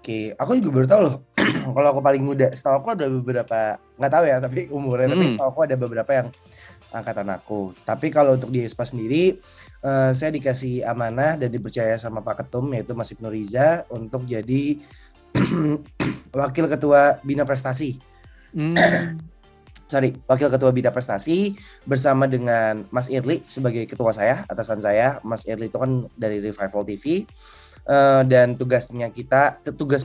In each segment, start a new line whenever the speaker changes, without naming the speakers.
Oke, aku juga baru tahu loh. Kalau aku paling muda, setahu aku ada beberapa, nggak tahu ya, tapi umurnya, tapi
Mm-mm.
setahu aku ada beberapa yang angkatan aku. Tapi kalau untuk di ISPA sendiri, saya dikasih amanah dan dipercaya sama Pak Ketum, yaitu Mas Ibnu Riza, untuk jadi wakil ketua Bina Prestasi.
Hmm.
Wakil ketua Bina Prestasi bersama dengan Mas Irli sebagai ketua saya, atasan saya. Mas Irli itu kan dari Revival TV. Dan tugas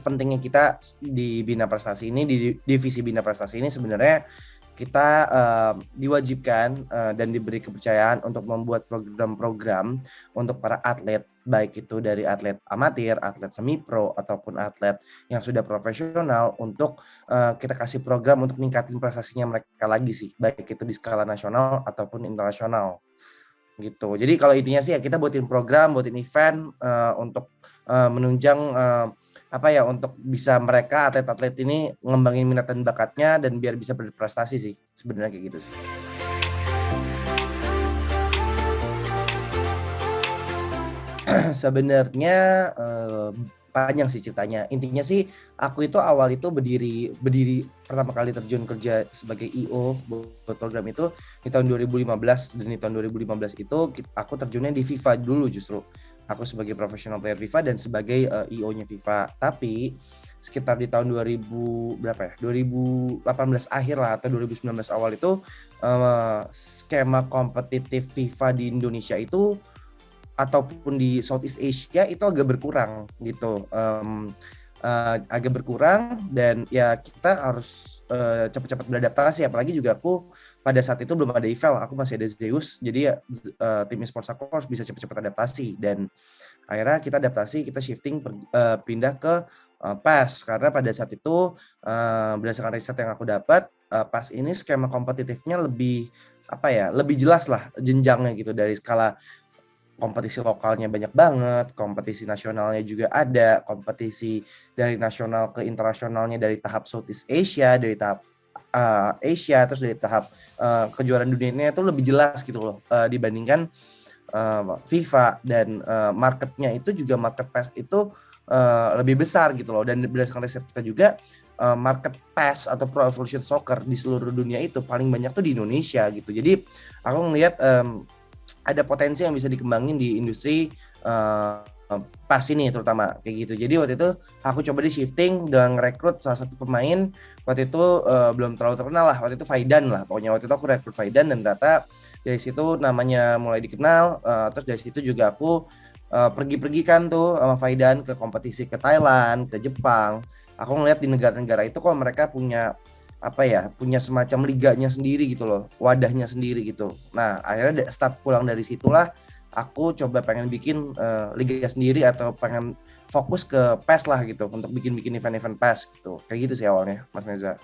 pentingnya kita di Bina Prestasi ini, di divisi Bina Prestasi ini sebenarnya kita diwajibkan dan diberi kepercayaan untuk membuat program-program untuk para atlet, baik itu dari atlet amatir, atlet semi pro, ataupun atlet yang sudah profesional, untuk kita kasih program untuk meningkatin prestasinya mereka lagi sih, baik itu di skala nasional ataupun internasional gitu. Jadi kalau intinya sih ya kita buatin program, buatin event untuk menunjang untuk bisa mereka atlet-atlet ini ngembangin minat dan bakatnya dan biar bisa berprestasi sih, sebenarnya kayak gitu sih. Sebenarnya panjang sih ceritanya. Intinya sih aku itu awal itu berdiri pertama kali terjun kerja sebagai IO buat program itu di tahun 2015, dan di tahun 2015 itu aku terjunnya di FIFA dulu justru. Aku sebagai professional player FIFA dan sebagai IO-nya FIFA. Tapi sekitar di tahun 2018 akhir lah atau 2019 awal itu skema kompetitif FIFA di Indonesia itu ataupun di Southeast Asia itu agak berkurang gitu, agak berkurang, dan ya kita harus cepat-cepat beradaptasi. Apalagi juga aku pada saat itu belum ada Evel, aku masih ada Zeus, jadi ya tim esports aku harus bisa cepat-cepat adaptasi, dan akhirnya kita adaptasi, kita shifting pindah ke PES, karena pada saat itu berdasarkan riset yang aku dapat, PES ini skema kompetitifnya lebih lebih jelas lah jenjangnya gitu, dari skala kompetisi lokalnya banyak banget, kompetisi nasionalnya juga ada, kompetisi dari nasional ke internasionalnya dari tahap Southeast Asia, dari tahap Asia, terus dari tahap kejuaraan dunianya itu lebih jelas gitu loh, dibandingkan FIFA, dan marketnya itu juga, market PES itu lebih besar gitu loh. Dan berdasarkan riset kita juga, market PES atau Pro Evolution Soccer di seluruh dunia itu paling banyak tuh di Indonesia gitu. Jadi aku ngelihat ada potensi yang bisa dikembangin di industri PES ini terutama kayak gitu. Jadi waktu itu aku coba di shifting dengan rekrut salah satu pemain. Waktu itu belum terlalu terkenal lah, waktu itu Faidan lah pokoknya. Waktu itu aku rekrut Faidan, dan ternyata dari situ namanya mulai dikenal. Terus dari situ juga aku pergi-pergi kan tuh sama Faidan ke kompetisi ke Thailand, ke Jepang. Aku ngeliat di negara-negara itu kok mereka punya punya semacam liganya sendiri gitu loh, wadahnya sendiri gitu. Nah akhirnya start pulang dari situlah aku coba pengen bikin liga sendiri, atau pengen fokus ke PES lah gitu, untuk bikin event-event PES gitu. Kayak gitu sih awalnya, Mas Neza.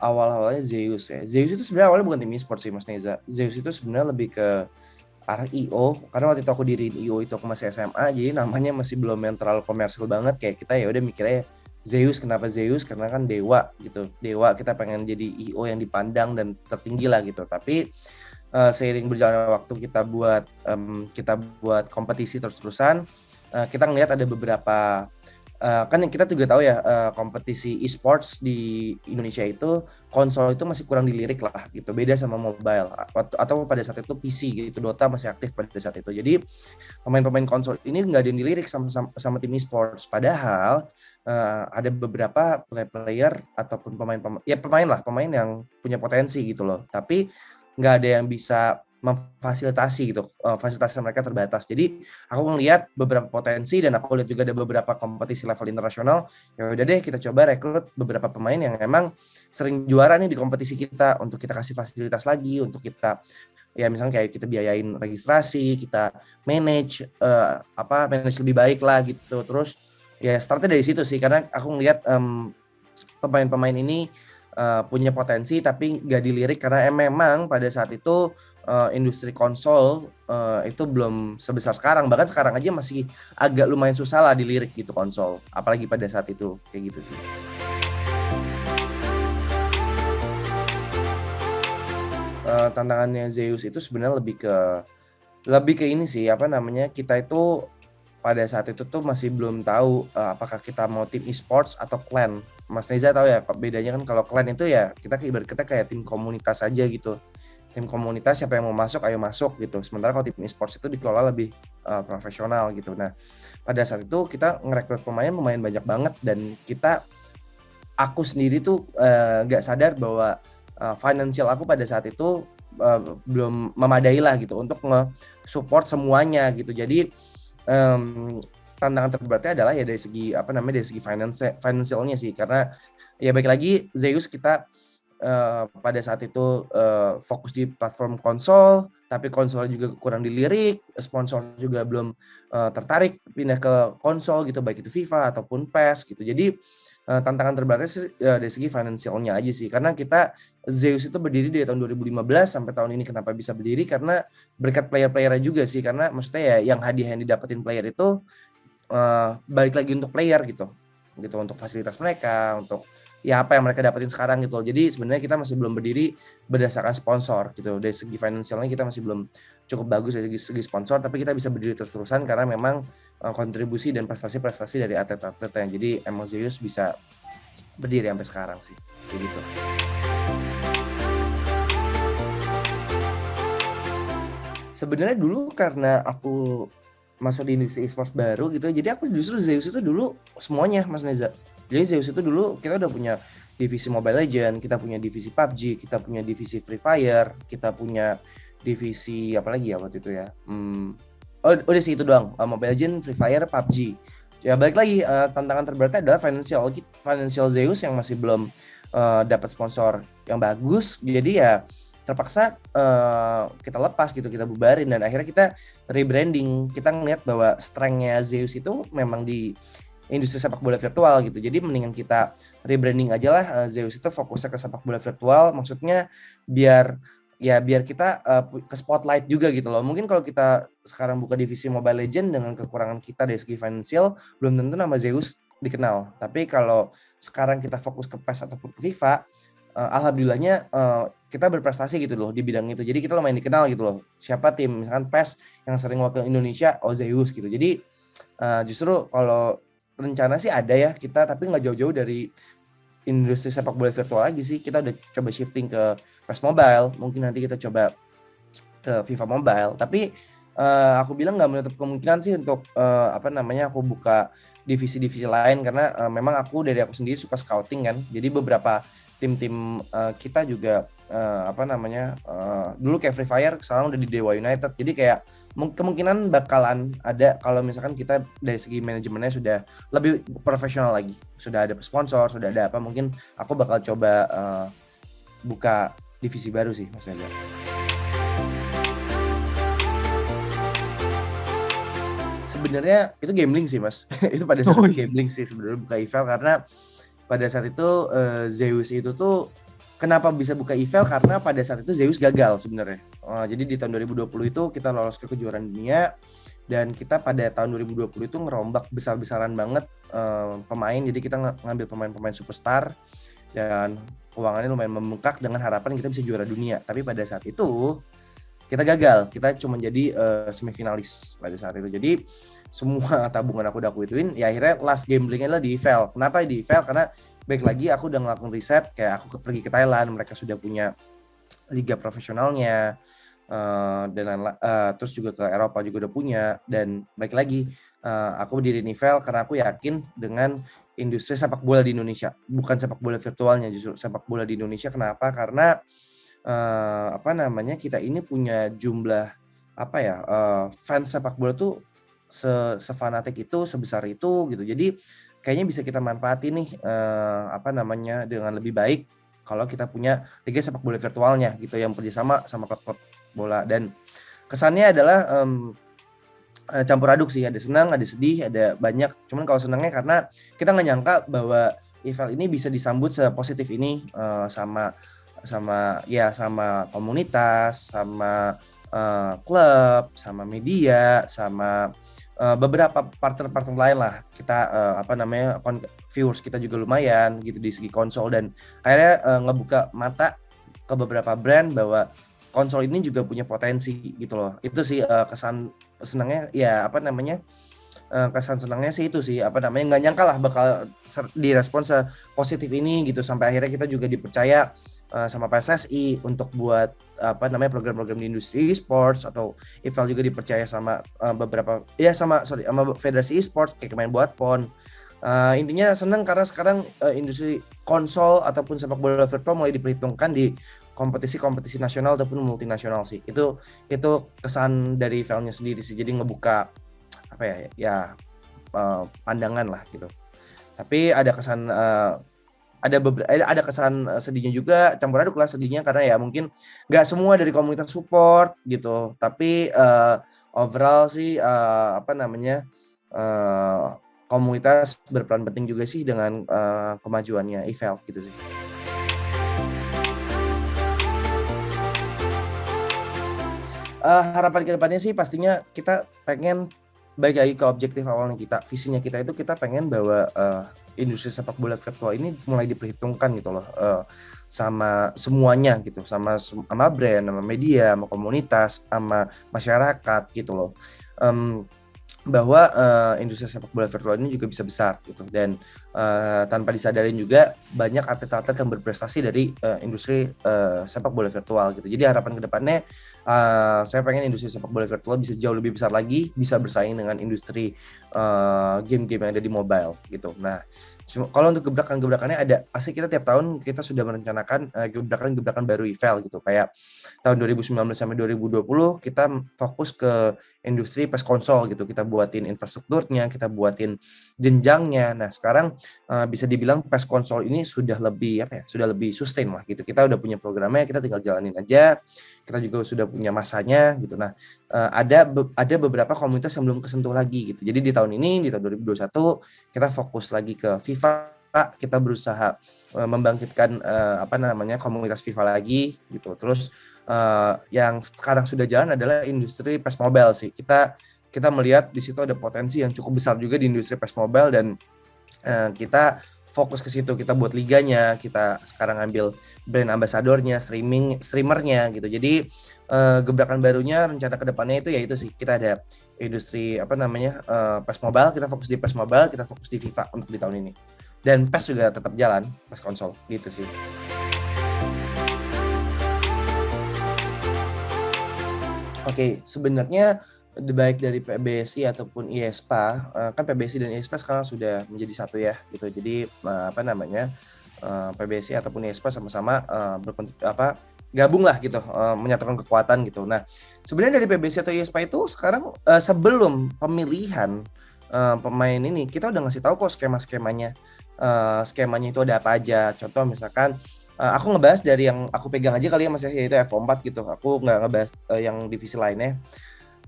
Awal-awalnya Zeus ya. Zeus itu sebenarnya awalnya bukan tim e-sport sih, Mas Neza. Zeus itu sebenarnya lebih ke arah IO, karena waktu itu aku diriin IO itu aku masih SMA, jadi namanya masih belum yang terlalu komersil banget. Kayak kita ya udah mikirnya Zeus. Kenapa Zeus? Karena kan dewa gitu, dewa, kita pengen jadi IO yang dipandang dan tertinggi lah gitu. Tapi seiring berjalannya waktu kita buat kompetisi terus-terusan, kita ngelihat ada beberapa kan kita juga tahu ya, kompetisi e-sports di Indonesia itu konsol itu masih kurang dilirik lah gitu, beda sama mobile atau pada saat itu PC gitu. Dota masih aktif pada saat itu, jadi pemain-pemain konsol ini nggak ada yang dilirik sama tim e-sports. Padahal ada beberapa player ataupun pemain yang punya potensi gitu loh, tapi nggak ada yang bisa memfasilitasi gitu, fasilitas mereka terbatas. Jadi aku ngelihat beberapa potensi, dan aku lihat juga ada beberapa kompetisi level internasional. Ya udah deh, kita coba rekrut beberapa pemain yang emang sering juara nih di kompetisi kita, untuk kita kasih fasilitas lagi, untuk kita ya misalnya kayak kita biayain registrasi, kita manage lebih baik lah gitu. Terus ya startnya dari situ sih, karena aku ngelihat pemain-pemain ini punya potensi tapi nggak dilirik, karena memang pada saat itu industri konsol itu belum sebesar sekarang. Bahkan sekarang aja masih agak lumayan susah lah dilirik gitu konsol, apalagi pada saat itu kayak gitu sih. Tantangannya Zeus itu sebenarnya lebih ke Lebih ke ini sih, apa namanya, kita itu pada saat itu tuh masih belum tahu apakah kita mau tim e-sports atau clan. Mas Neza tahu ya, bedanya kan kalau clan itu ya kita ibarat kita kayak tim komunitas aja gitu. Tim komunitas siapa yang mau masuk ayo masuk gitu. Sementara kalau tim e-sports itu dikelola lebih profesional gitu. Nah, pada saat itu kita ngerekrut pemain banyak banget dan aku sendiri tuh nggak sadar bahwa financial aku pada saat itu belum memadai lah gitu untuk nge-support semuanya gitu. Jadi tantangan terberatnya adalah ya dari segi apa namanya, dari segi financialnya sih, karena ya baik lagi Zeus kita pada saat itu fokus di platform konsol, tapi konsol juga kurang dilirik, sponsor juga belum tertarik pindah ke konsol gitu, baik itu FIFA ataupun PES gitu. Jadi tantangan terberatnya sih dari segi financialnya aja sih, karena Zeus itu berdiri dari tahun 2015 sampai tahun ini. Kenapa bisa berdiri? Karena berkat player-playernya juga sih, karena maksudnya ya yang hadiah yang didapetin player itu balik lagi untuk player gitu untuk fasilitas mereka, untuk ya apa yang mereka dapetin sekarang gitu. Jadi sebenarnya kita masih belum berdiri berdasarkan sponsor gitu. Dari segi finansialnya kita masih belum cukup bagus dari segi sponsor, tapi kita bisa berdiri terus-terusan karena memang kontribusi dan prestasi-prestasi dari atlet-atletnya. Jadi emang Zeus bisa berdiri sampai sekarang sih, kayak gitu. Sebenarnya dulu karena aku masuk di industri e-sports baru gitu, jadi aku justru Zeus itu dulu semuanya, Mas Neza. Jadi Zeus itu dulu kita udah punya divisi Mobile Legends, kita punya divisi PUBG, kita punya divisi Free Fire, kita punya divisi apa lagi ya waktu itu ya. Udah sih itu doang, Mobile Legends, Free Fire, PUBG. Ya balik lagi, tantangan terberatnya adalah financial Zeus yang masih belum dapat sponsor yang bagus. Jadi ya terpaksa kita lepas gitu, kita bubarin, dan akhirnya kita rebranding. Kita ngeliat bahwa strength-nya Zeus itu memang di industri sepak bola virtual gitu. Jadi mendingan kita rebranding aja lah, Zeus itu fokusnya ke sepak bola virtual. Maksudnya biar kita ke spotlight juga gitu loh. Mungkin kalau kita sekarang buka divisi Mobile Legends dengan kekurangan kita dari segi financial, belum tentu nama Zeus dikenal. Tapi kalau sekarang kita fokus ke PES ataupun ke FIFA, alhamdulillahnya kita berprestasi gitu loh di bidang itu. Jadi kita lumayan dikenal gitu loh. Siapa tim misalkan PES yang sering wakil Indonesia, Zeus gitu. Jadi justru kalau rencana sih ada ya kita, tapi nggak jauh-jauh dari industri sepak bola virtual lagi sih. Kita udah coba shifting ke PES Mobile, mungkin nanti kita coba ke FIFA Mobile. Tapi aku bilang nggak menutup kemungkinan sih untuk aku buka divisi-divisi lain, karena memang aku sendiri suka scouting kan. Jadi beberapa tim-tim kita juga dulu kayak Free Fire, sekarang udah di Dewa United. Jadi kayak kemungkinan bakalan ada kalau misalkan kita dari segi manajemennya sudah lebih profesional lagi, sudah ada sponsor, sudah ada apa, mungkin aku bakal coba buka divisi baru sih, Mas Neza. Sebenarnya itu gambling sih, Mas. Itu pada saat itu gambling sih sebenarnya buka eval, karena pada saat itu Zeus itu tuh kenapa bisa buka eval, karena pada saat itu Zeus gagal sebenarnya. Jadi di tahun 2020 itu kita lolos ke kejuaraan dunia, dan kita pada tahun 2020 itu ngerombak besar-besaran banget pemain. Jadi kita ngambil pemain-pemain superstar dan keuangannya lumayan membengkak dengan harapan kita bisa juara dunia. Tapi pada saat itu kita gagal, kita cuma jadi semifinalis pada saat itu. Jadi semua tabungan aku udah ituin, ya akhirnya last gamblingnya adalah di eval. Kenapa di eval? Karena baik lagi aku udah ngelakuin riset, kayak aku pergi ke Thailand, mereka sudah punya liga profesionalnya, dan terus juga ke Eropa juga udah punya. Dan baik lagi aku berdiri eval karena aku yakin dengan industri sepak bola di Indonesia, bukan sepak bola virtualnya, justru sepak bola di Indonesia. Kenapa? Karena kita ini punya jumlah fans sepak bola tuh sefanatik itu, sebesar itu gitu. Jadi kayaknya bisa kita manfaati nih dengan lebih baik kalau kita punya liga sepak bola virtualnya gitu, yang kerjasama sama klub-klub bola. Dan kesannya adalah campur aduk sih, ada senang, ada sedih, ada banyak. Cuman kalau senangnya karena kita nggak nyangka bahwa eval ini bisa disambut sepositif ini, sama komunitas, sama klub, sama media, sama beberapa partner lain lah. Kita viewers kita juga lumayan gitu di segi konsol, dan akhirnya ngebuka mata ke beberapa brand bahwa konsol ini juga punya potensi gitu loh. Itu sih kesan senangnya ya apa namanya, kesan senangnya sih itu sih apa namanya, nggak nyangka lah bakal direspon sepositif ini gitu, sampai akhirnya kita juga dipercaya sama PSSI untuk buat apa namanya program-program di industri e-sports, atau Ival juga dipercaya sama beberapa ya sama Federasi e-sport kayak kemarin buat PON. Intinya senang karena sekarang industri konsol ataupun sepak bola virtual mulai diperhitungkan di kompetisi-kompetisi nasional ataupun multinasional sih. Itu kesan dari Ivalnya sendiri sih. Jadi ngebuka apa ya pandangan lah gitu. Tapi ada kesan ada kesan sedihnya juga, campur aduk lah sedihnya, karena ya mungkin nggak semua dari komunitas support gitu, tapi overall sih apa namanya, komunitas berperan penting juga sih dengan kemajuannya eValve gitu sih. Harapan kedepannya sih pastinya kita pengen balik lagi ke objektif awalnya kita, visinya kita itu kita pengen bahwa industri sepak bola virtual ini mulai diperhitungkan gitu loh, sama semuanya gitu, sama brand, sama media, sama komunitas, sama masyarakat gitu loh. Bahwa industri sepak bola virtual ini juga bisa besar gitu, dan tanpa disadarin juga banyak atlet-atlet yang berprestasi dari industri sepak bola virtual gitu. Jadi harapan kedepannya saya pengen industri sepak bola virtual bisa jauh lebih besar lagi, bisa bersaing dengan industri game-game yang ada di mobile gitu. Nah, kalau untuk gebrakan-gebrakannya ada, pasti kita tiap tahun kita sudah merencanakan gebrakan-gebrakan baru eValve gitu. Kayak tahun 2019 sampai 2020 kita fokus ke industri PES konsol gitu. Kita buatin infrastrukturnya, kita buatin jenjangnya. Nah, sekarang bisa dibilang PES konsol ini sudah lebih sudah lebih sustain lah gitu. Kita udah punya programnya, kita tinggal jalanin aja. Kita juga sudah punya masanya gitu. Nah, ada beberapa komunitas yang belum kesentuh lagi gitu. Jadi di tahun ini, di tahun 2021 kita fokus lagi ke FIFA, kita berusaha membangkitkan komunitas FIFA lagi gitu. Terus yang sekarang sudah jalan adalah industri PES Mobile sih. Kita melihat di situ ada potensi yang cukup besar juga di industri PES Mobile, dan kita fokus ke situ. Kita buat liganya, kita sekarang ambil brand ambassadornya, streamernya gitu. Jadi gebrakan barunya, rencana kedepannya itu ya itu sih, kita ada industri PES Mobile, kita fokus di PES Mobile, kita fokus di FIFA untuk di tahun ini, dan PES juga tetap jalan, PES konsol gitu sih. Oke, sebenarnya baik dari PBSI ataupun IESPA, kan PBSI dan IESPA sekarang sudah menjadi satu ya gitu. Jadi PBSI ataupun IESPA sama-sama gabung lah gitu, menyatukan kekuatan gitu. Nah, sebenarnya dari PBSI atau IESPA itu sekarang sebelum pemilihan pemain ini kita udah ngasih tahu kok skemanya. Skemanya itu ada apa aja. Contoh misalkan aku ngebahas dari yang aku pegang aja kali ya Mas, yaitu F4 gitu. Aku nggak ngebahas yang divisi lainnya.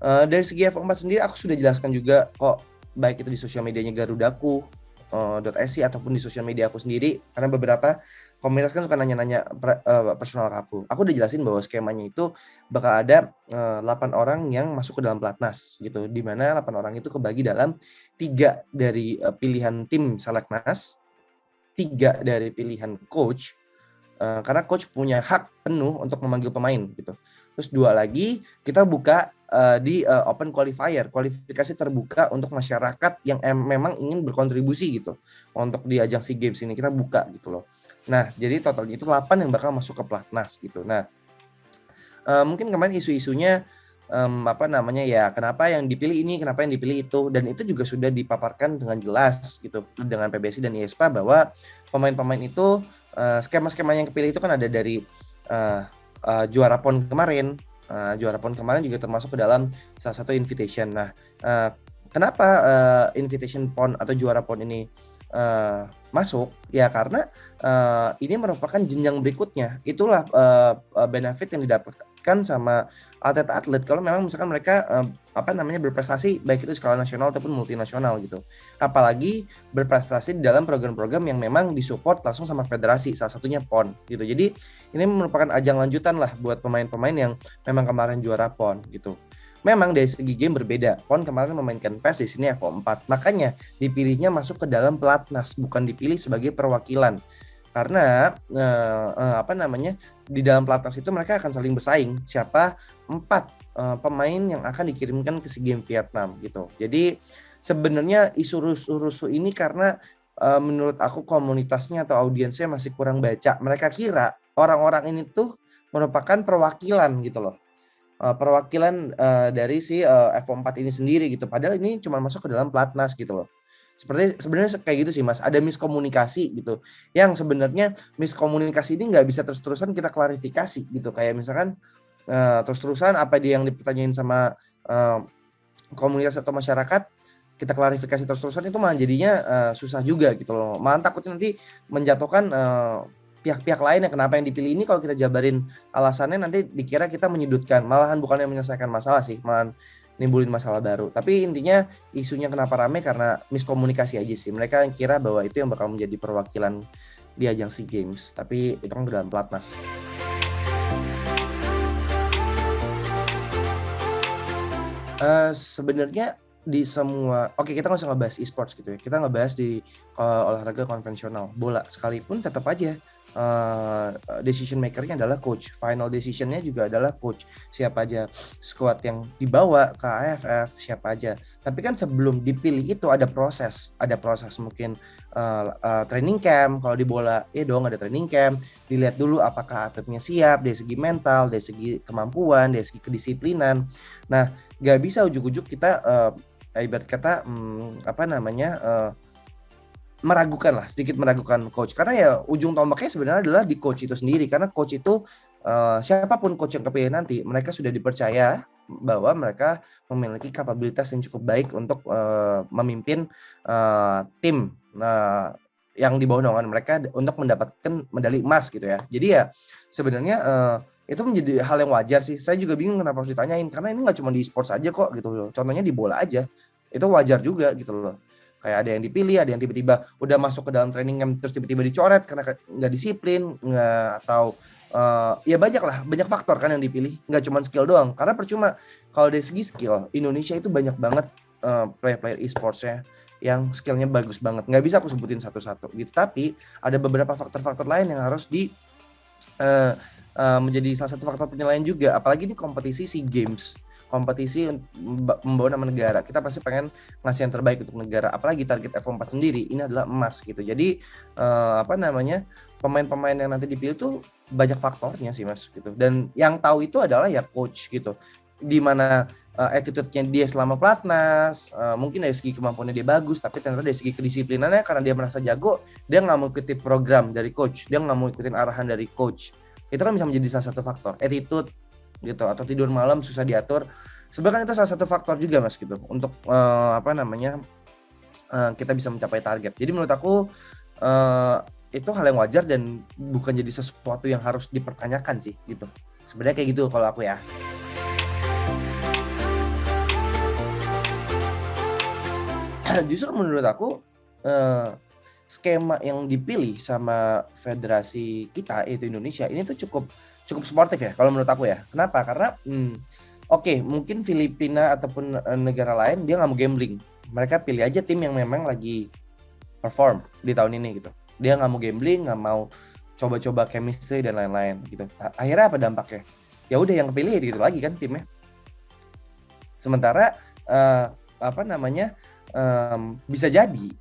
Dari segi F4 sendiri aku sudah jelaskan juga kok, baik itu di sosial medianya Garudaku .sc ataupun di sosial media aku sendiri, karena beberapa komunitas kan suka nanya-nanya personal ke aku. Aku udah jelasin bahwa skemanya itu bakal ada 8 orang yang masuk ke dalam pelatnas gitu, di mana 8 orang itu kebagi dalam 3 dari pilihan tim Seleknas, 3 dari pilihan coach, karena coach punya hak penuh untuk memanggil pemain gitu. Terus 2 lagi kita buka di open qualifier, kualifikasi terbuka untuk masyarakat yang memang ingin berkontribusi gitu untuk di ajang SEA Games ini, kita buka gitu loh. Nah, jadi totalnya itu 8 yang bakal masuk ke pelatnas gitu. Nah, mungkin kemarin isu-isunya kenapa yang dipilih ini, kenapa yang dipilih itu, dan itu juga sudah dipaparkan dengan jelas gitu dengan PBSI dan IESPA bahwa pemain-pemain itu skema-skema yang kepilih itu kan ada dari juara PON kemarin. Juara PON kemarin juga termasuk ke dalam salah satu invitation. Nah, kenapa invitation PON atau juara PON ini masuk? Ya karena ini merupakan jenjang berikutnya. Itulah benefit yang didapatkan sama atlet-atlet kalau memang misalkan mereka berprestasi baik itu skala nasional ataupun multinasional gitu. Apalagi berprestasi di dalam program-program yang memang disupport langsung sama federasi, salah satunya PON gitu. Jadi ini merupakan ajang lanjutan lah buat pemain-pemain yang memang kemarin juara PON gitu. Memang dari segi game berbeda. PON kemarin memainkan PES, di sini F4. Makanya dipilihnya masuk ke dalam pelatnas, bukan dipilih sebagai perwakilan. karena apa namanya, di dalam pelatnas itu mereka akan saling bersaing siapa 4 pemain yang akan dikirimkan ke SEA Games Vietnam gitu. Jadi sebenarnya isu rusuh ini karena menurut aku komunitasnya atau audiensnya masih kurang baca. Mereka kira orang-orang ini tuh merupakan perwakilan gitu loh. Perwakilan dari si F4 ini sendiri gitu. Padahal ini cuma masuk ke dalam pelatnas gitu loh. Sebenarnya kayak gitu sih Mas, ada miskomunikasi gitu. Yang sebenarnya miskomunikasi ini nggak bisa terus-terusan kita klarifikasi gitu. Kayak misalkan terus-terusan apa dia yang dipertanyain sama komunitas atau masyarakat kita klarifikasi terus-terusan itu malah jadinya susah juga gitu loh. Malah takutnya nanti menjatuhkan pihak-pihak lain yang kenapa yang dipilih ini kalau kita jabarin alasannya nanti dikira kita menyudutkan. Malahan bukannya menyelesaikan masalah sih, malahan nimbulin masalah baru. Tapi intinya isunya kenapa rame karena miskomunikasi aja sih. Mereka kira bahwa itu yang bakal menjadi perwakilan di ajang SEA Games, tapi itu kan dalam pelatnas. Sebenarnya di semua, oke kita nggak usah ngebahas e-sports gitu ya. Kita ngebahas di olahraga konvensional, bola sekalipun tetap aja decision maker-nya adalah coach. Final decision-nya juga adalah coach. Siapa aja squad yang dibawa ke AFF, siapa aja. Tapi kan sebelum dipilih itu ada proses mungkin training camp. Kalau di bola, ya dong ada training camp. Dilihat dulu apakah atletnya siap dari segi mental, dari segi kemampuan, dari segi kedisiplinan. Nah, nggak bisa ujuk-ujuk kita ibarat kata sedikit meragukan coach, karena ya ujung tombaknya sebenarnya adalah di coach itu sendiri, karena coach itu siapapun coach yang kepilih nanti mereka sudah dipercaya bahwa mereka memiliki kapabilitas yang cukup baik untuk memimpin tim yang di bawah naungan mereka untuk mendapatkan medali emas gitu ya. Jadi ya sebenarnya itu menjadi hal yang wajar sih. Saya juga bingung kenapa harus ditanyain, karena ini nggak cuma di e-sports aja kok gitu loh. Contohnya di bola aja, itu wajar juga gitu loh. Kayak ada yang dipilih, ada yang tiba-tiba udah masuk ke dalam training camp terus tiba-tiba dicoret karena nggak disiplin, atau ya banyak faktor kan yang dipilih, nggak cuma skill doang. Karena percuma kalau dari segi skill, Indonesia itu banyak banget player-player e-sportsnya yang skillnya bagus banget. Nggak bisa aku sebutin satu-satu gitu. Tapi ada beberapa faktor-faktor lain yang harus menjadi salah satu faktor penilaian juga. Apalagi di kompetisi SEA Games, kompetisi membawa nama negara, kita pasti pengen ngasih yang terbaik untuk negara, apalagi target F4 sendiri ini adalah emas gitu. Jadi pemain-pemain yang nanti dipilih tuh banyak faktornya sih Mas gitu, dan yang tahu itu adalah ya coach gitu, dimana attitude-nya dia selama pelatnas, mungkin dari segi kemampuannya dia bagus, tapi ternyata dari segi kedisiplinannya karena dia merasa jago, dia nggak mau ikuti program dari coach, dia nggak mau ikutin arahan dari coach, itu kan bisa menjadi salah satu faktor. Attitude gitu, atau tidur malam susah diatur, sebenarnya itu salah satu faktor juga Mas gitu untuk kita bisa mencapai target. Jadi menurut aku itu hal yang wajar dan bukan jadi sesuatu yang harus dipertanyakan sih gitu. Sebenarnya kayak gitu kalau aku ya. Justru menurut aku skema yang dipilih sama federasi kita yaitu Indonesia ini tuh cukup sportif ya kalau menurut aku ya. Kenapa? Karena oke, mungkin Filipina ataupun negara lain dia nggak mau gambling. Mereka pilih aja tim yang memang lagi perform di tahun ini gitu. Dia nggak mau gambling, nggak mau coba-coba chemistry dan lain-lain gitu. Akhirnya apa dampaknya? Ya udah yang kepilih gitu lagi kan timnya. Sementara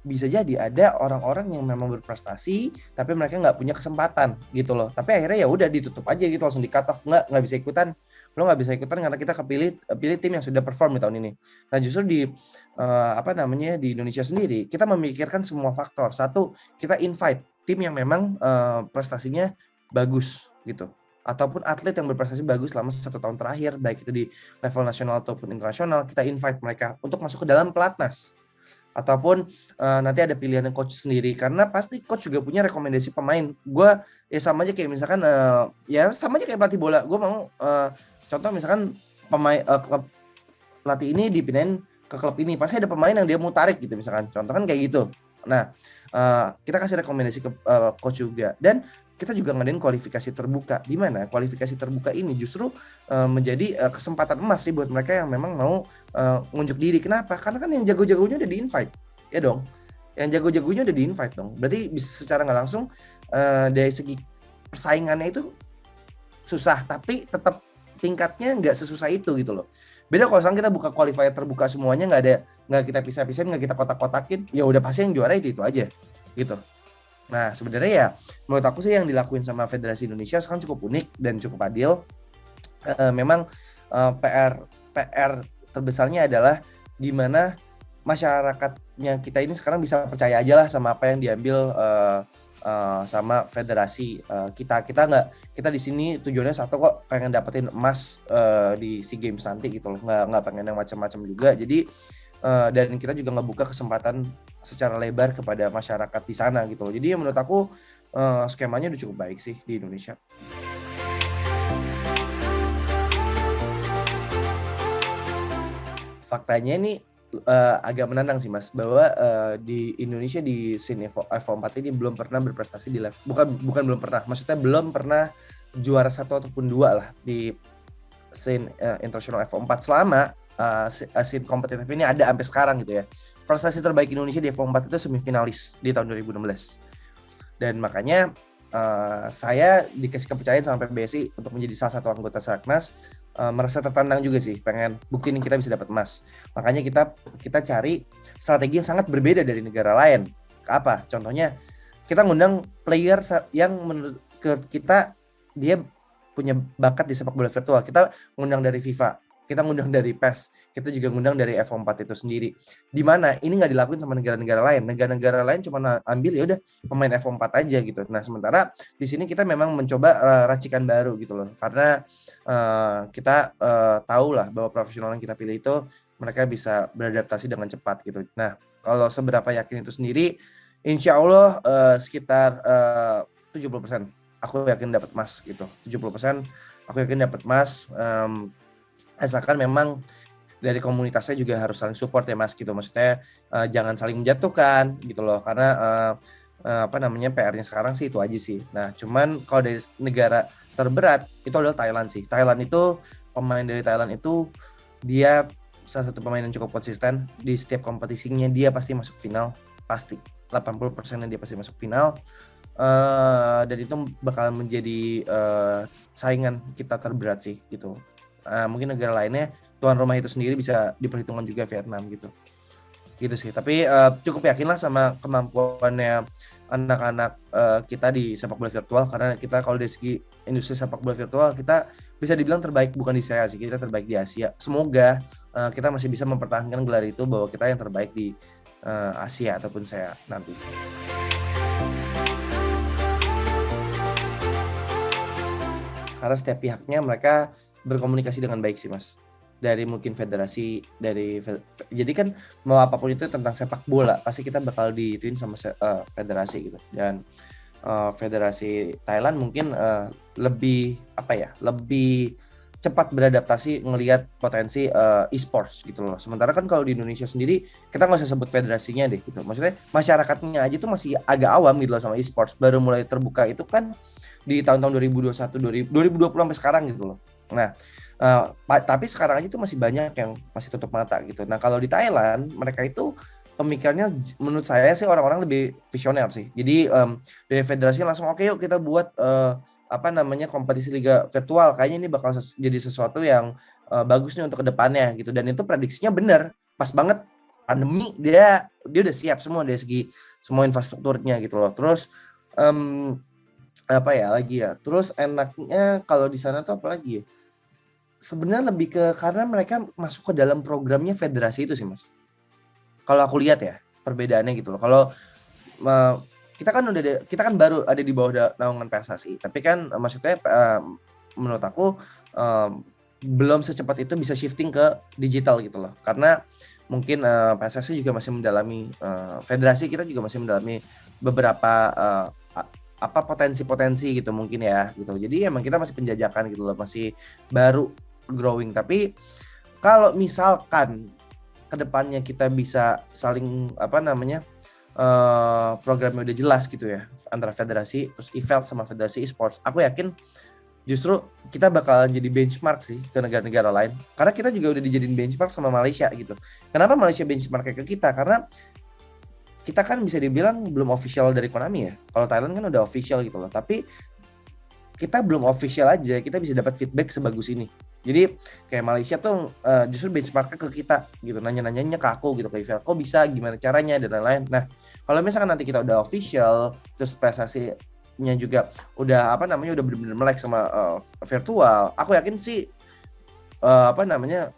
bisa jadi ada orang-orang yang memang berprestasi tapi mereka nggak punya kesempatan gitu loh, tapi akhirnya ya udah ditutup aja gitu, langsung di cut off, nggak bisa ikutan, lo nggak bisa ikutan karena kita pilih tim yang sudah perform di tahun ini. Nah justru di di Indonesia sendiri kita memikirkan semua faktor. Satu, kita invite tim yang memang prestasinya bagus gitu, ataupun atlet yang berprestasi bagus selama 1 tahun terakhir, baik itu di level nasional ataupun internasional, kita invite mereka untuk masuk ke dalam pelatnas. Ataupun nanti ada pilihan coach sendiri, karena pasti coach juga punya rekomendasi pemain. Gue ya sama aja kayak misalkan sama aja kayak pelatih bola. Gue mau contoh misalkan pemain klub pelatih ini dipindahin ke klub ini, pasti ada pemain yang dia mau tarik gitu misalkan. Contoh kan kayak gitu. Nah kita kasih rekomendasi ke coach juga, dan kita juga ngadain kualifikasi terbuka, di mana kualifikasi terbuka ini justru menjadi kesempatan emas sih buat mereka yang memang mau ngunjuk diri. Kenapa? Karena kan yang jago-jagonya udah di-invite, ya dong. Yang jago-jagonya udah di-invite dong. Berarti bisa secara nggak langsung dari segi persaingannya itu susah, tapi tetap tingkatnya nggak sesusah itu gitu loh. Beda kalau sekarang kita buka qualifier terbuka semuanya, nggak kita pisah-pisahin, nggak kita kotak-kotakin, ya udah pasti yang juara itu aja gitu. Nah sebenarnya ya menurut aku sih yang dilakuin sama Federasi Indonesia sekarang cukup unik dan cukup adil. Memang PR terbesarnya adalah gimana masyarakatnya kita ini sekarang bisa percaya aja lah sama apa yang diambil sama federasi kita di sini tujuannya satu kok, pengen dapetin emas di SEA Games nanti gitu loh, nggak pengen yang macam-macam juga. Jadi dan kita juga ngebuka kesempatan secara lebar kepada masyarakat di sana gitu loh. Jadi menurut aku skemanya udah cukup baik sih di Indonesia. Faktanya ini agak menantang sih Mas, bahwa di Indonesia di scene F4 ini belum pernah berprestasi di level, bukan belum pernah, maksudnya belum pernah juara 1 ataupun 2 lah di scene internasional F4 selama scene kompetitif ini ada sampai sekarang gitu ya. Prestasi terbaik Indonesia di F4 itu semifinalis di tahun 2016. Dan makanya saya dikasih kepercayaan sama PBSI untuk menjadi salah satu anggota Satnas, merasa tertantang juga sih, pengen buktiin kita bisa dapat emas. Makanya kita cari strategi yang sangat berbeda dari negara lain. Apa? Contohnya kita ngundang player yang menurut kita dia punya bakat di sepak bola virtual. Kita ngundang dari FIFA, kita ngundang dari PES, kita juga ngundang dari F4 itu sendiri. Di mana ini nggak dilakuin sama negara-negara lain. Negara-negara lain cuma ambil ya udah pemain F4 aja gitu. Nah sementara di sini kita memang mencoba racikan baru gitu loh. Karena kita tahu lah bahwa profesional yang kita pilih itu mereka bisa beradaptasi dengan cepat gitu. Nah kalau seberapa yakin itu sendiri, insya Allah sekitar 70%. Aku yakin dapat emas gitu. 70% aku yakin dapat emas. Asalkan memang dari komunitasnya juga harus saling support ya Mas gitu, maksudnya jangan saling menjatuhkan gitu loh, karena PR-nya sekarang sih itu aja sih. Nah cuman kalau dari negara terberat itu adalah Thailand sih. Thailand itu, pemain dari Thailand itu dia salah satu pemain yang cukup konsisten di setiap kompetisinya, dia pasti masuk final, pasti 80% dia pasti masuk final. Dan itu bakalan menjadi saingan kita terberat sih gitu. Mungkin negara lainnya tuan rumah itu sendiri bisa diperhitungkan juga Vietnam gitu sih. Tapi cukup yakinlah sama kemampuannya anak-anak kita di sepak bola virtual, karena kita kalau dari segi industri sepak bola virtual kita bisa dibilang terbaik, bukan di saya sih, kita terbaik di Asia. Semoga kita masih bisa mempertahankan gelar itu, bahwa kita yang terbaik di Asia ataupun saya nanti sih. Karena setiap pihaknya mereka berkomunikasi dengan baik sih Mas, dari mungkin federasi, jadi kan mau apapun itu tentang sepak bola pasti kita bakal diituin sama federasi gitu. Dan federasi Thailand mungkin lebih cepat beradaptasi ngelihat potensi e-sports gitu loh. Sementara kan kalau di Indonesia sendiri kita nggak usah sebut federasinya deh gitu, maksudnya masyarakatnya aja tuh masih agak awam gitu loh sama e-sports, baru mulai terbuka itu kan di tahun-tahun 2021 2020 sampai sekarang gitu loh. Nah, tapi sekarang aja tuh masih banyak yang masih tutup mata gitu. Nah, kalau di Thailand mereka itu pemikirannya menurut saya sih orang-orang lebih visioner sih. Jadi dari federasi langsung oke yuk kita buat kompetisi liga virtual. Kayaknya ini bakal jadi sesuatu yang bagus nih untuk kedepannya gitu. Dan itu prediksinya benar, pas banget pandemi dia udah siap semua dari segi semua infrastrukturnya gitu loh. Terus terus enaknya kalau di sana tuh apa lagi ya? Sebenarnya lebih ke karena mereka masuk ke dalam programnya federasi itu sih Mas. Kalau aku lihat ya perbedaannya gitu loh. Kalau kita kan baru ada di bawah naungan PSSI, tapi kan maksudnya menurut aku belum secepat itu bisa shifting ke digital gitu loh. Karena mungkin PSSI juga masih mendalami, federasi kita juga masih mendalami beberapa potensi-potensi gitu mungkin ya gitu. Jadi emang kita masih penjajakan gitu loh, masih baru growing. Tapi kalau misalkan kedepannya kita bisa saling programnya udah jelas gitu ya antara federasi terus e-Veld sama federasi e-sports, aku yakin justru kita bakalan jadi benchmark sih ke negara-negara lain, karena kita juga udah dijadiin benchmark sama Malaysia gitu. Kenapa Malaysia benchmark ke kita? Karena kita kan bisa dibilang belum official dari Konami ya. Kalau Thailand kan udah official gitu loh. Tapi kita belum official aja, kita bisa dapat feedback sebagus ini. Jadi kayak Malaysia tuh justru benchmarknya ke kita gitu, nanya-nanyanya ke aku gitu, kayak kok bisa, gimana caranya dan lain-lain. Nah kalau misalkan nanti kita udah official, terus prestasinya juga udah apa namanya udah benar-benar melek sama virtual, aku yakin sih apa namanya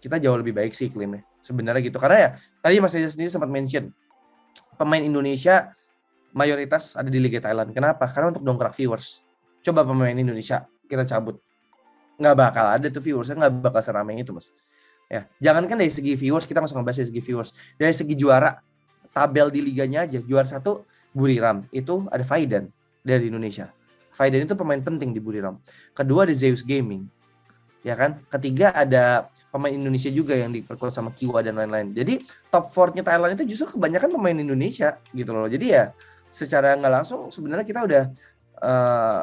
kita jauh lebih baik sih iklimnya sebenarnya gitu. Karena ya tadi Mas Reza sendiri sempat mention pemain Indonesia mayoritas ada di Liga Thailand. Kenapa? Karena untuk dongkrak viewers. Coba pemain Indonesia kita cabut, nggak bakal ada tuh viewersnya, nggak bakal seramai itu Mas. Ya, jangankan dari segi viewers, kita nggak usah ngebahas dari segi viewers, dari segi juara, tabel di liganya aja, juara 1 Buriram, itu ada Faidan dari Indonesia. Faidan itu pemain penting di Buriram. Kedua ada Zeus Gaming, ya kan. Ketiga ada pemain Indonesia juga yang diperkuat sama Kiwa dan lain-lain. Jadi top 4-nya Thailand itu justru kebanyakan pemain Indonesia gitu loh. Jadi ya secara nggak langsung sebenarnya kita udah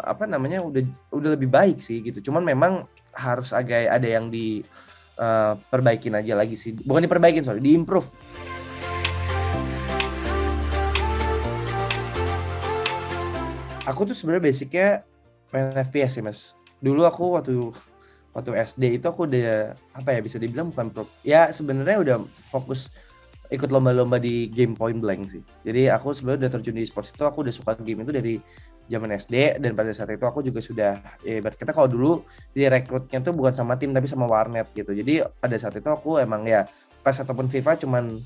apa namanya udah lebih baik sih gitu. Cuman memang harus agak ada yang diperbaikin aja lagi sih. Bukan diperbaikin, sorry, diimprove. Aku tuh sebenarnya basicnya main FPS sih Mas. Dulu aku waktu SD itu aku udah apa ya bisa dibilang bukan pro. Ya sebenarnya udah fokus ikut lomba-lomba di game Point Blank sih. Jadi aku sebenarnya udah terjun di e-sports itu, aku udah suka game itu dari zaman SD, dan pada saat itu aku juga sudah kita kalau dulu direkrutnya tuh bukan sama tim tapi sama warnet gitu. Jadi pada saat itu aku emang ya PES ataupun FIFA cuman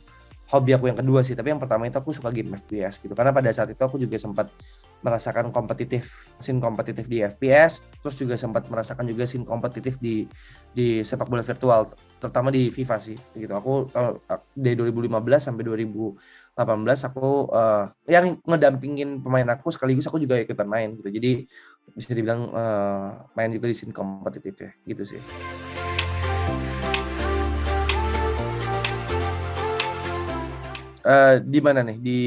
hobi aku yang kedua sih, tapi yang pertama itu aku suka game FPS gitu. Karena pada saat itu aku juga sempat merasakan scene kompetitif di FPS, terus juga sempat merasakan juga scene kompetitif di sepak bola virtual, terutama di FIFA sih gitu. Aku dari 2015 sampai 2018 aku yang ngedampingin pemain aku, sekaligus aku juga ikutan main gitu. Jadi bisa dibilang main juga di scene kompetitif ya gitu sih. Di mana nih? Di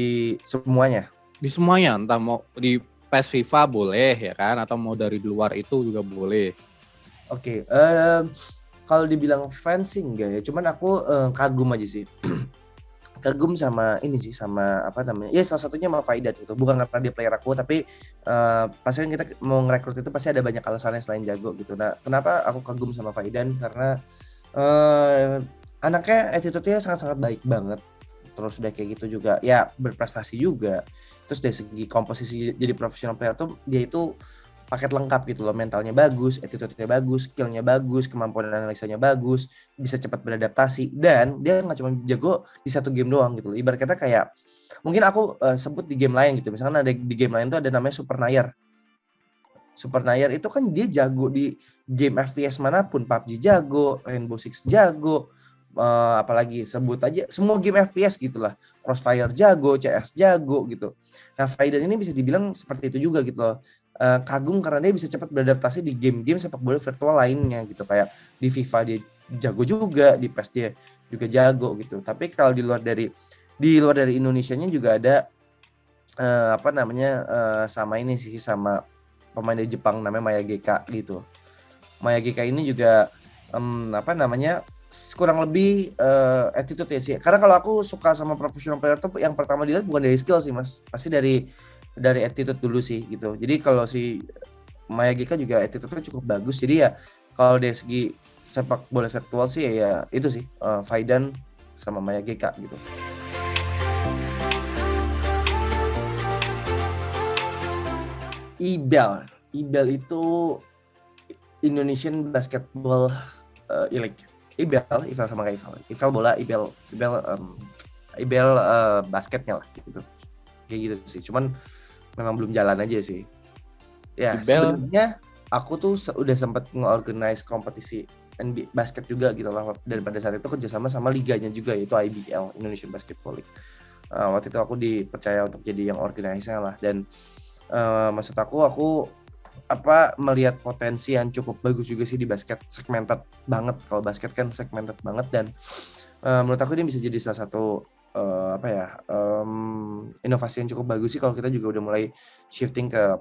semuanya?
Di semuanya, entah mau di PES FIFA boleh ya kan, atau mau dari luar itu juga boleh.
Oke, kalau dibilang fans sih enggak ya, cuman aku kagum aja sih. Kagum sama ini sih, sama apa namanya, ya salah satunya sama Faidan gitu. Bukan karena dia player aku, tapi pasti kan kita mau ngerekrut itu pasti ada banyak alasannya selain jago gitu. Nah, kenapa aku kagum sama Faidan? Karena anaknya attitude-nya sangat-sangat baik banget. Terus udah kayak gitu juga, ya berprestasi juga. Terus dari segi komposisi jadi profesional player tuh dia itu paket lengkap gitu loh, mentalnya bagus, attitude-nya bagus, skill-nya bagus, kemampuan analisanya bagus, bisa cepat beradaptasi, dan dia nggak cuma jago di satu game doang gitu loh. Ibarat kata kayak, mungkin aku sebut di game lain gitu, misalkan ada di game lain tuh ada namanya Super Nair. Super Nair itu kan dia jago di game FPS manapun, PUBG jago, Rainbow Six jago, apalagi sebut aja semua game FPS gitulah, Crossfire jago, CS jago gitu. Nah Faidan ini bisa dibilang seperti itu juga gitu loh. Kagum karena dia bisa cepat beradaptasi di game-game sepak bola virtual lainnya gitu, kayak di FIFA dia jago juga, di PES dia juga jago gitu. Tapi kalau di luar dari Indonesianya juga ada apa namanya sama ini sih, sama pemain dari Jepang namanya Maya GK gitu. Maya GK ini juga apa namanya kurang lebih attitude ya sih. Karena kalau aku suka sama professional player tuh yang pertama dilihat bukan dari skill sih Mas, pasti dari attitude dulu sih gitu. Jadi kalau si Maya GK juga attitude-nya cukup bagus. Jadi ya kalau dari segi sepak bola virtual sih ya itu sih Faidan sama Maya GK gitu. IBEL itu Indonesian Basketball League. IBEL sama kayak IBEL bola, IBEL basketnya lah gitu. Kayak gitu sih. Cuman memang belum jalan aja sih. Ya sebenarnya aku tuh udah sempat nge-organize kompetisi NBA basket juga gitu lah. Dan pada saat itu kerjasama sama liganya juga, yaitu IBL, Indonesian Basketball League. Waktu itu aku dipercaya untuk jadi yang organizer lah. Dan maksud aku melihat potensi yang cukup bagus juga sih di basket, segmented banget. Kalau basket kan segmented banget, dan menurut aku ini bisa jadi salah satu inovasi yang cukup bagus sih kalau kita juga udah mulai shifting ke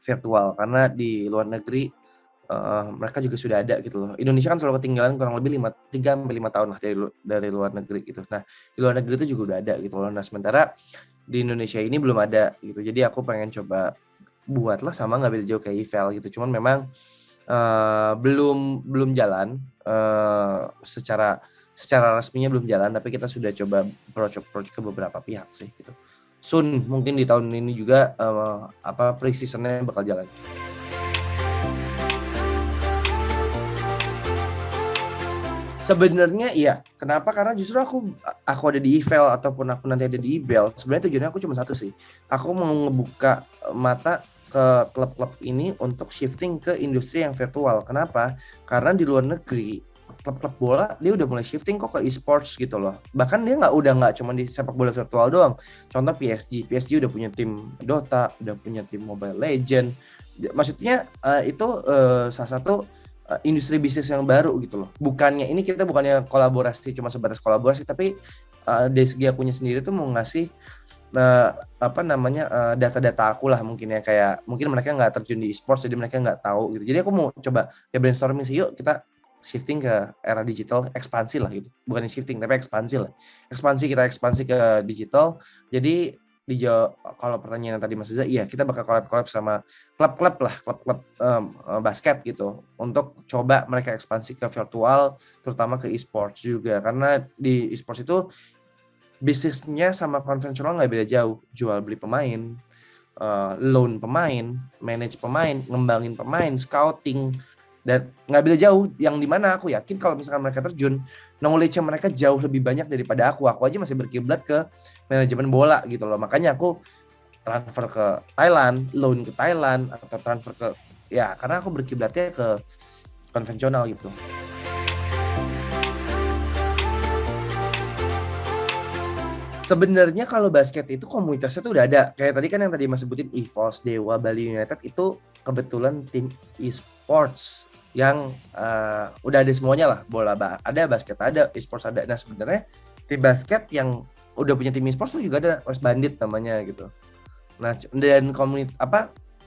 virtual. Karena di luar negeri mereka juga sudah ada gitu loh. Indonesia kan selalu ketinggalan kurang lebih 3 sampai 5 tahun lah dari luar negeri gitu. Nah, di luar negeri itu juga udah ada gitu loh. Nah, sementara di Indonesia ini belum ada gitu. Jadi aku pengen coba buatlah sama nggak beda jauh kayak Evel gitu. Cuman memang belum jalan secara resminya belum jalan, tapi kita sudah coba approach ke beberapa pihak sih gitu. Soon mungkin di tahun ini juga pre-seasonnya bakal jalan. Sebenarnya iya. Kenapa? Karena justru aku ada di Evel ataupun aku nanti ada di Ibel. Sebenarnya tujuannya aku cuma satu sih. Aku mau ngebuka mata ke klub-klub ini untuk shifting ke industri yang virtual. Kenapa? Karena di luar negeri klub-klub bola dia udah mulai shifting kok ke e-sports gitu loh. Bahkan dia nggak cuma di sepak bola virtual doang. Contoh PSG udah punya tim Dota, udah punya tim Mobile Legend. Maksudnya itu salah satu industri bisnis yang baru gitu loh. Bukannya kolaborasi cuma sebatas kolaborasi, tapi dari segi akunya sendiri tuh mau ngasih data-data aku lah mungkin ya, kayak mungkin mereka nggak terjun di e-sports jadi mereka nggak tahu gitu. Jadi aku mau coba ya brainstorming sih, yuk kita shifting ke era digital, ekspansi lah gitu. Bukan shifting tapi ekspansi lah. Ekspansi ke digital. Jadi kalau pertanyaan tadi Mas Reza, iya kita bakal collab sama klub-klub basket gitu untuk coba mereka ekspansi ke virtual, terutama ke e-sports juga, karena di e-sports itu bisnisnya sama konvensional nggak beda jauh, jual beli pemain, loan pemain, manage pemain, ngembangin pemain, scouting, dan nggak beda jauh. Yang dimana aku yakin kalau misalkan mereka terjun, knowledge-nya mereka jauh lebih banyak daripada aku aja masih berkiblat ke manajemen bola gitu loh. Makanya aku transfer ke Thailand, loan ke Thailand, atau transfer ke karena aku berkiblatnya ke konvensional gitu. Sebenarnya kalau basket itu komunitasnya tuh udah ada. Kayak tadi kan yang tadi Mas sebutin EVOS, Dewa, Bali United itu kebetulan tim e-sports yang udah ada semuanya lah. Bola ada, basket ada, e-sports ada. Nah sebenarnya tim basket yang udah punya tim e-sports tuh juga ada, West Bandit namanya gitu. Nah dan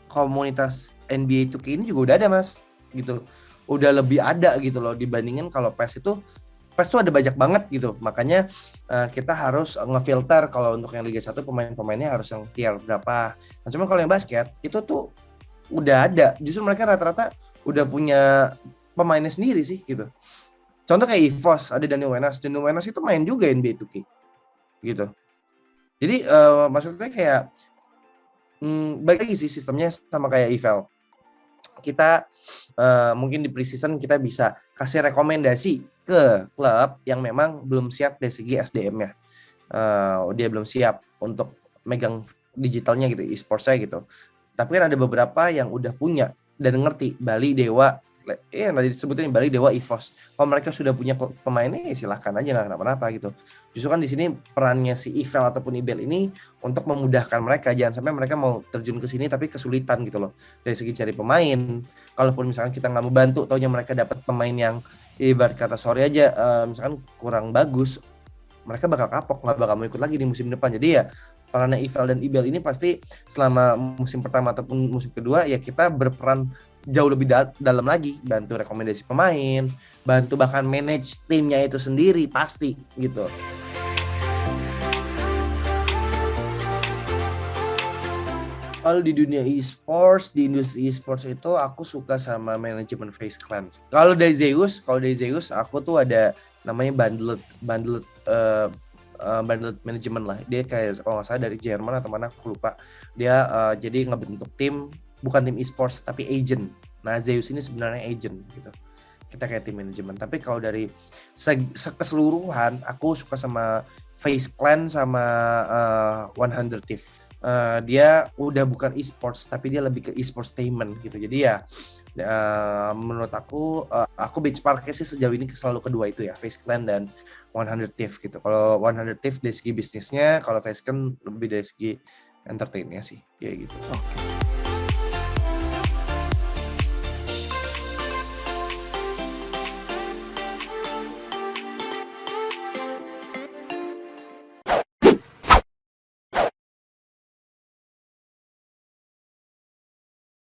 komunitas NBA 2K ini juga udah ada Mas gitu. Udah lebih ada gitu loh dibandingin kalau PES tuh ada banyak banget gitu. Makanya kita harus ngefilter kalau untuk yang Liga 1 pemain-pemainnya harus yang tier berapa. Nah, cuma kalau yang basket itu tuh udah ada. Justru mereka rata-rata udah punya pemainnya sendiri sih gitu. Contoh kayak EVOS, ada Daniel Wenas itu main juga NBA 2K gitu. Jadi maksudnya kayak balik lagi sih sistemnya sama kayak Evel. Kita mungkin di pre-season kita bisa kasih rekomendasi ke klub yang memang belum siap dari segi SDM-nya. Dia belum siap untuk megang digitalnya gitu, e-sports-nya gitu. Tapi kan ada beberapa yang udah punya dan ngerti. Bali, Dewa, tadi disebutin Bali, Dewa, EVOS. Kalau mereka sudah punya pemainnya ya silahkan aja, nggak kenapa-napa gitu. Justru kan di sini perannya si Evel ataupun Ibel ini untuk memudahkan mereka, jangan sampai mereka mau terjun ke sini tapi kesulitan gitu loh dari segi cari pemain. Kalaupun misalkan kita nggak mau bantu, taunya mereka dapat pemain yang ibarat kata sorry aja misalkan kurang bagus, mereka bakal kapok, nggak bakal mau ikut lagi di musim depan. Jadi ya perannya Evel dan Ibel ini pasti selama musim pertama ataupun musim kedua ya kita berperan jauh lebih dalam lagi, bantu rekomendasi pemain, bantu bahkan manage timnya itu sendiri pasti gitu. Kalau di dunia e-sports, di industri e-sports itu aku suka sama manajemen FaZe Clan. Kalau dari Zeus aku tuh ada namanya bundled manajemen lah. Dia kayak kalau nggak salah dari Jerman atau mana aku lupa. Dia jadi ngebentuk tim, bukan tim e-sports tapi agent. Nah Zeus ini sebenarnya agent gitu. Kita kayak tim manajemen. Tapi kalau dari keseluruhan aku suka sama FaZe Clan sama 100 Thief. Dia udah bukan e-sports tapi dia lebih ke e-sportstainment gitu. Jadi ya menurut aku benchmarknya sih sejauh ini selalu kedua itu ya, FaZe Clan dan 100 Thief gitu. Kalau 100 Thief dari segi bisnisnya, kalau FaZe Clan lebih dari segi entertainnya sih kayak gitu.
Oke.